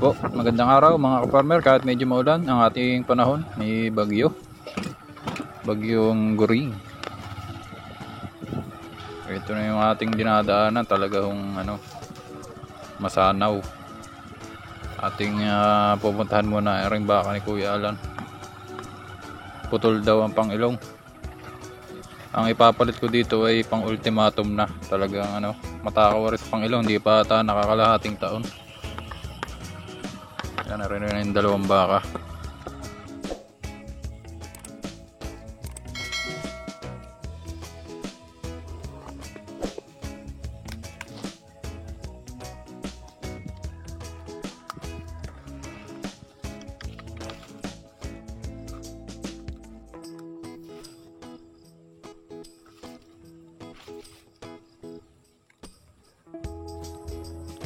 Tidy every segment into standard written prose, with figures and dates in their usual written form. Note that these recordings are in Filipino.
Po, magandang araw mga ka-farmer. Kahit medyo maulan ang ating panahon, may bagyong Goring. Ito na yung ating dinadaanan, talagang masanaw. Ating pupuntahan muna ang baka ni Kuya Alan. Putol daw ang pangilong. Ang ipapalit ko dito ay pang ultimatum na. Talagang matakawaris pangilong, hindi pa ata nakakalahating taon. Yan na rin yung dalawang baka.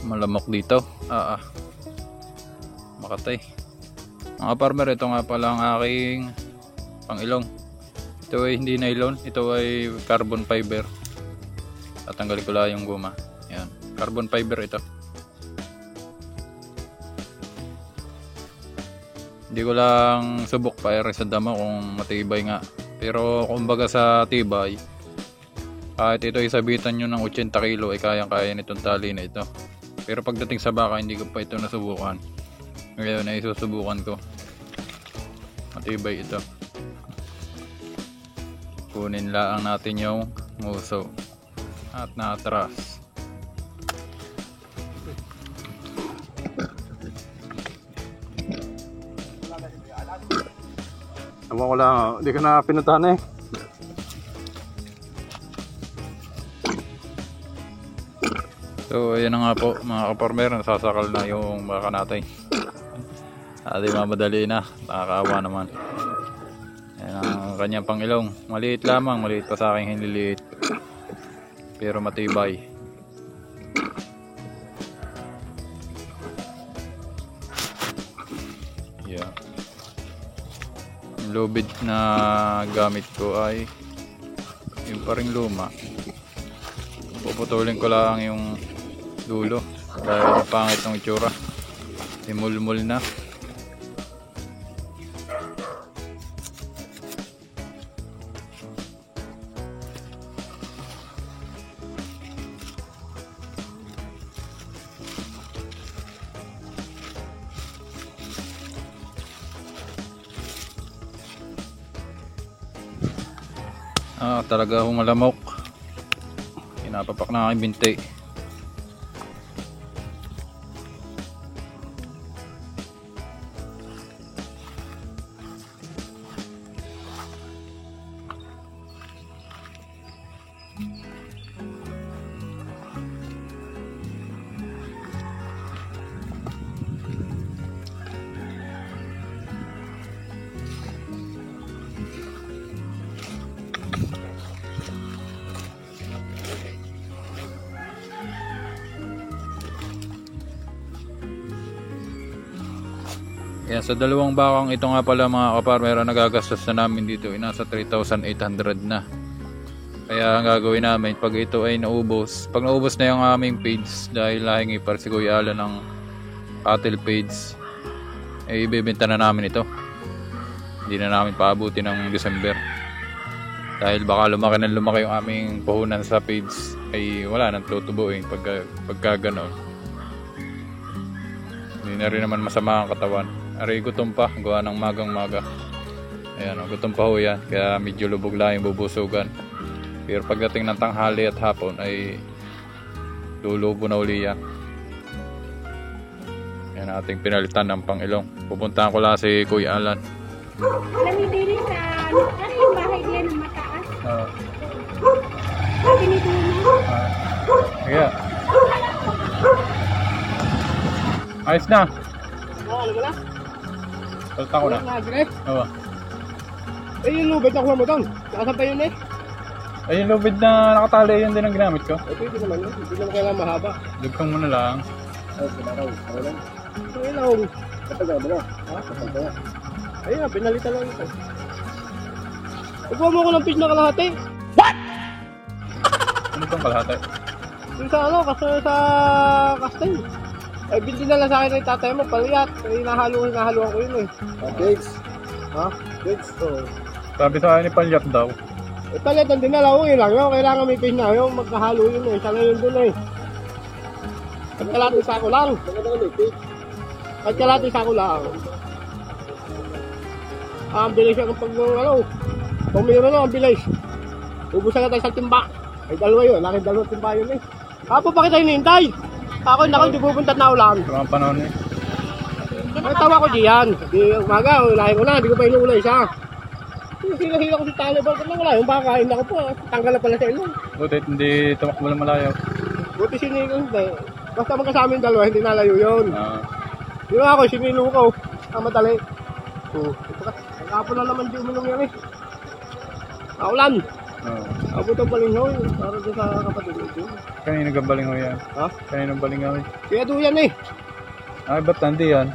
Malamok dito. Makatay. Mga farmer, ito nga pala ang aking pangilong. Ito ay hindi nylon, ito ay carbon fiber. Tatanggalin ko lang yung guma. Yan, carbon fiber ito. Hindi ko lang subok pa sa damo kung matibay nga. Pero kumbaga sa tibay, kahit ito isabitan nyo ng 80 kilo ay kayang-kaya nitong tali na ito. Pero pagdating sa baka, hindi ko pa ito nasubukan. Ngayon ay susubukan ko. Matibay ito. Kunin lang natin yung nguso at naatras. Ewan ko lang, hindi ka na pinuntahan eh. So ayan na nga po mga ka-farmer, nasasakal na yung baka natin. Adi mamadali na, nakakaawa naman. Ayan ang kanyang pangilong. Maliit lamang, maliit pa sa aking hinliliit. Pero matibay. Yeah. Yung lubid na gamit ko ay yung paring luma. Puputulin ko lang yung dulo dahil pangit ng itsura. Simulmul na. Talaga humalamok. Pinapapak na aking binti. Yan, sa dalawang bakang ito nga pala mga ka-farmer, nagagastos na namin dito ay nasa 3,800 na. Kaya ang gagawin namin pag ito ay naubos, pag naubos na yung aming page, dahil lahingi para si Kuya Alan ng cattle page, ay ibebenta na namin ito. Hindi na namin paabuti ng December, dahil baka lumaki yung aming puhunan sa page, ay wala nang tutubuin pagka gano'n. Hindi na rin naman masama ang katawan. Aray, gutom pa, gawa ng magang-maga. Ayan, gutom pa ho yan, kaya medyo lubog lang yung bubusugan. Pero pagdating ng tanghali at hapon ay lulubo na uli yan. Yan ating pinalitan ng pangilong. Pupuntahan ko lang si Kuya Alan. Namibili sa ano yung bahay diyan ng mataas? Pinituno. Yeah. Ayos na. Ano ba na? Salta ko na. Nag-rep? Oo. Eh yung lubid na kuha mo doon. Nakasabay yun eh. Ay, yung lubid na nakatali, yun din ang ginamit ko. Eh pwede naman yun. Hindi naman kailangan mahaba. Dugtong mo na lang. Ay, pinaraw. Ano lang? Ito ilaw. Kapag ba na? Ha? Kapag ba na? Ayun na, pinalitan lang ito. Kukuha mo ko ng fish na kalahati. Ano itong kalahati? Yung sa ano, kasi sa casting. Eh, binti na lang sa akin ng tatay mo, paliyat. Eh, hinahaluan ko yun eh. Dates. Ha? Dates? Oo. Sabi sa akin ni Palyat daw. Eh, paliyat ang dinala ko yun lang. Yung kailangan may fish na. Yung magkahalo yun eh. Sa ngayon dun eh. At kalati sa ako lang. At kalati sa ako lang. Ang bilis ako pag ano. Kung mayroon ang bilis. Ubusan na tayo sa timba. Ay dalawa yun. Laki dalawang timba yun eh. Kapo pa kita hinihintay. Ako hindi pupunta na ulan. Mga panahon eh. May tawa ko diyan. Di umaga, ulahin ko na. Hindi ko pa inuulay siya. Hila-hila ko si Talo. Bakit lang wala? Yung baka, hindi ako po. Tanggal na pala sa ilong. Buti hindi tumakbo ng malayo. Buti sinilo hindi. Basta magkasama yung dalawa, hindi nalayo yun. Di ba ako, sinilo ko. Madali. Nagkapon na naman di uminom yan eh. Ulan. Abot ang balinghoy. Para doon sa kapatid ko. Kanino ka balingoy yan? Ha? Kanino balingoy? Kaya doon yan eh. Ay, ba't nandi yan?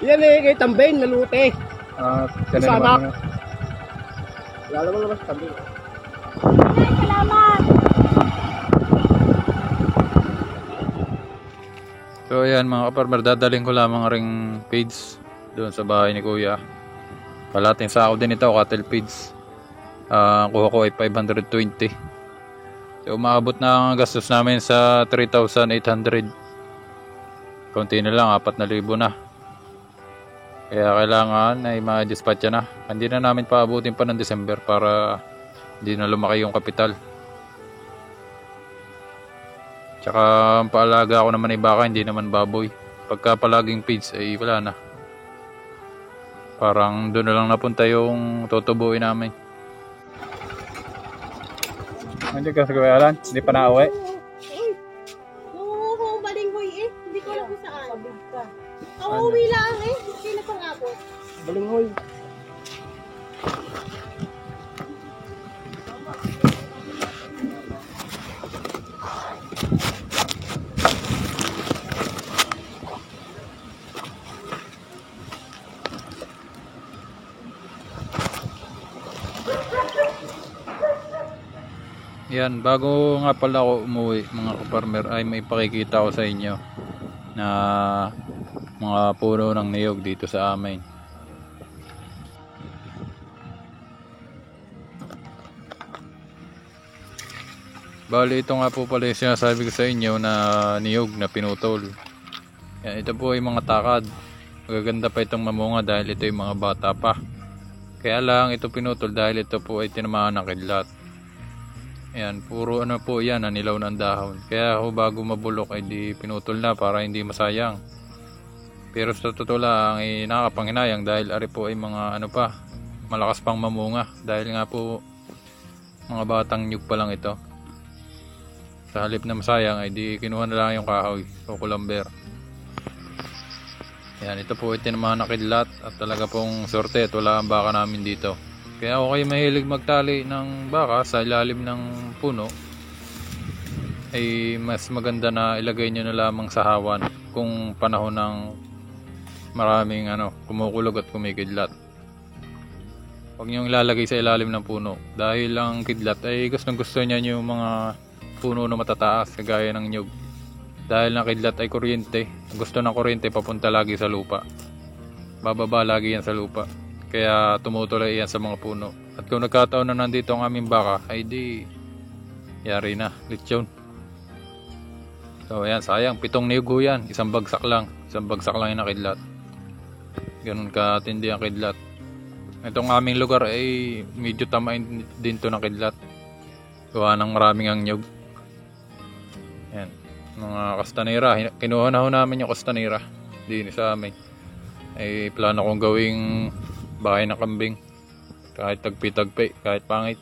Yan eh, kay Tambayn, nalute. Kanino Sa anak. ano? Lalo mo naman sa Tambayn. Ay, salamat. So ayan mga kaparmer, dadaling ko lamang ring page doon sa bahay ni Kuya. Kalating sako din ito, cattle page. Kuha ko ay 520. So umabot na ang gastos namin sa 3,800. Konti na lang, 4,000 na. Kaya kailangan ay ma-dispatcha na. Hindi na namin paabutin pa ng December para hindi na lumaki yung kapital. Tsaka ang paalaga ako naman ay baka, hindi naman baboy. Pagka palaging feeds ay wala na. Parang doon na lang napunta yung tutubuin namin. Nandiyan ka sa gawalan? Hindi pa na-uwi? Oo, balinghoy eh. Hindi ko alam kung saan. Uuwi lang eh. Hindi na pang-abot. Balinghoy. Yan, bago nga pala ako umuwi mga kaparmer ay may pakikita ko sa inyo na mga puno ng niyog dito sa amin. Bali ito nga po pala yung sinasabi ko sa inyo na niyog na pinutol. Yan, ito po ay mga takad. Magaganda pa itong mamunga dahil ito yung mga bata pa. Kaya lang ito pinutol dahil ito po ay tinamaan ng kidlat. Ayan, puro ano po yan, nilaw ng dahon. Kaya ako bago mabulok ay di pinutol na para hindi masayang. Pero sa totoo lang ay nakakapanghinayang dahil ari po ay mga ano pa, malakas pang mamunga. Dahil nga po mga batang nyug pa lang ito. Sa halip na masayang ay di kinuha na lang yung kahoy, kukulamber. Ayan, ito po ay tinamaan na kidlat at talaga pong sorte at wala ang baka namin dito. Kaya ako kayo mahilig magtali ng baka sa ilalim ng puno ay mas maganda na ilagay nyo na lamang sa hawan kung panahon ng maraming kumukulog at kumikidlat. Huwag nyo ilalagay sa ilalim ng puno dahil ang kidlat ay gustong gusto niya yung mga puno na matataas kagaya ng nyug. Dahil ang kidlat ay kuryente, gusto ng kuryente papunta lagi sa lupa, bababa lagi yan sa lupa. Kaya tumutuloy yan sa mga puno. At kung nagkataon na nandito ang aming baka, ay di yari na, lechon. So ayan, sayang, 7 niyog yan, isang bagsak lang yung nakidlat. Ganun katindi ang kidlat. Itong aming lugar ay medyo tamain din to ng kidlat. Gawa ng maraming ang niyog. Ayan, mga kastanera, kinuha na ho namin yung kastanera din sa amin. Ay plano kong gawing bahay ng kambing, kahit tagpi-tagpi, kahit pangit.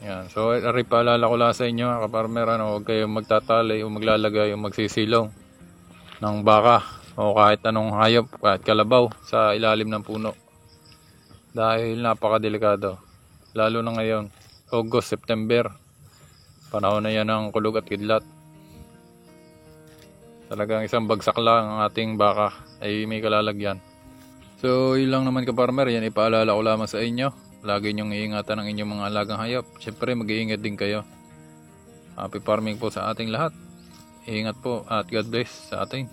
Yan. So ari paalala ko lang sa inyo kaparmer, huwag kayong magtatali o maglalagay o magsisilong ng baka o kahit anong hayop, kahit kalabaw sa ilalim ng puno dahil napakadelikado, lalo na ngayon August, September, panahon na yan ng kulog at kidlat. Talagang isang bagsak lang ang ating baka ay may kalalagyan. So yun lang naman kaparmer, yan ipaalala ko lamang sa inyo. Lagi nyong iingatan ang inyong mga alagang hayop. Siyempre mag-iingat din kayo. Happy farming po sa ating lahat. Ingat po at God bless sa ating.